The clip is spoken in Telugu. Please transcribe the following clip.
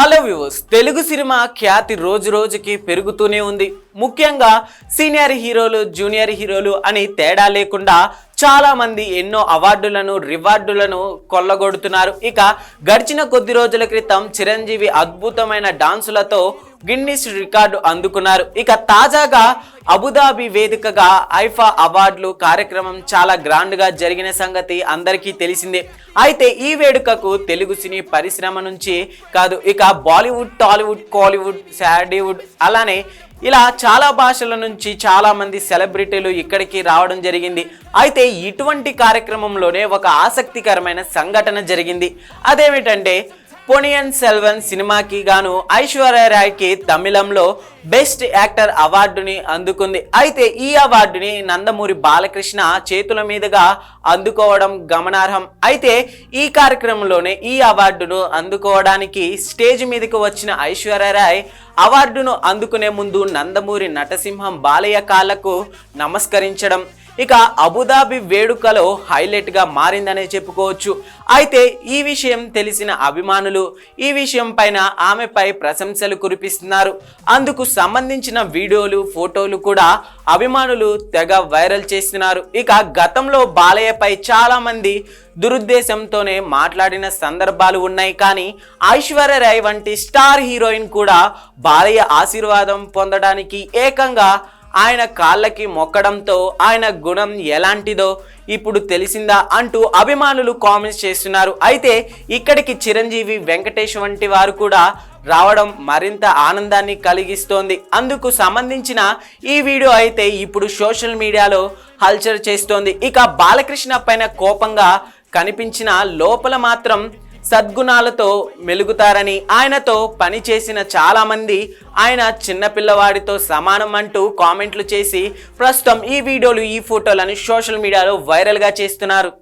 హలో వ్యూవర్స్, తెలుగు సినిమా ఖ్యాతి రోజు రోజుకి పెరుగుతూనే ఉంది. ముఖ్యంగా సీనియర్ హీరోలు, జూనియర్ హీరోలు అని తేడా లేకుండా చాలా మంది ఎన్నో అవార్డులను, రివార్డులను కొల్లగొడుతున్నారు. ఇక గడిచిన కొద్ది రోజుల క్రితం చిరంజీవి అద్భుతమైన డాన్సులతో గిన్నిస్ రికార్డు అందుకున్నారు. ఇక తాజాగా అబుదాబి వేదికగా ఐఫా అవార్డులు కార్యక్రమం చాలా గ్రాండ్గా జరిగిన సంగతి అందరికీ తెలిసిందే. అయితే ఈ వేడుకకు తెలుగు సినీ పరిశ్రమ నుంచి కాదు, ఇక బాలీవుడ్, టాలీవుడ్, కాలీవుడ్, శాడీవుడ్ అలానే ఇలా చాలా భాషల నుంచి చాలా మంది సెలబ్రిటీలు ఇక్కడికి రావడం జరిగింది. అయితే ఇటువంటి కార్యక్రమంలోనే ఒక ఆసక్తికరమైన సంఘటన జరిగింది. అదేమిటంటే పొనియన్ సెల్వన్ సినిమాకి గాను ఐశ్వర్య రాయ్కి తమిళంలో బెస్ట్ యాక్టర్ అవార్డుని అందుకుంది. అయితే ఈ అవార్డుని నందమూరి బాలకృష్ణ చేతుల మీదుగా అందుకోవడం గమనార్హం. అయితే ఈ కార్యక్రమంలోనే ఈ అవార్డును అందుకోవడానికి స్టేజ్ మీదకి వచ్చిన ఐశ్వర్య రాయ్ అవార్డును అందుకునే ముందు నందమూరి నటసింహం బాలయ్య కాళ్లకు నమస్కరించడం ఇక అబుదాబి వేడుకలో హైలైట్గా మారిందనే చెప్పుకోవచ్చు. అయితే ఈ విషయం తెలిసిన అభిమానులు ఈ విషయం పైన ఆమెపై ప్రశంసలు కురిపిస్తున్నారు. అందుకు సంబంధించిన వీడియోలు, ఫోటోలు కూడా అభిమానులు తెగ వైరల్ చేస్తున్నారు. ఇక గతంలో బాలయ్యపై చాలా మంది దురుద్దేశంతోనే మాట్లాడిన సందర్భాలు ఉన్నాయి. కానీ ఐశ్వర్య రాయ్ వంటి స్టార్ హీరోయిన్ కూడా బాలయ్య ఆశీర్వాదం పొందడానికి ఏకంగా ఆయన కాళ్ళకి మొక్కడంతో ఆయన గుణం ఎలాంటిదో ఇప్పుడు తెలిసిందా అంటూ అభిమానులు కామెంట్స్ చేస్తున్నారు. అయితే ఇక్కడికి చిరంజీవి, వెంకటేష్ వంటి వారు కూడా రావడం మరింత ఆనందాన్ని కలిగిస్తోంది. అందుకు సంబంధించిన ఈ వీడియో అయితే ఇప్పుడు సోషల్ మీడియాలో హల్చల్ చేస్తోంది. ఇక బాలకృష్ణ పైన కోపంగా కనిపించిన లోపల మాత్రం సద్గుణాలతో మెలుగుతారని, ఆయనతో పనిచేసిన చాలా మంది ఆయన చిన్నపిల్లవాడితో సమానం అంటూ కామెంట్లు చేసి ప్రస్తుతం ఈ వీడియోలు, ఈ ఫోటోలను సోషల్ మీడియాలో వైరల్గా చేస్తున్నారు.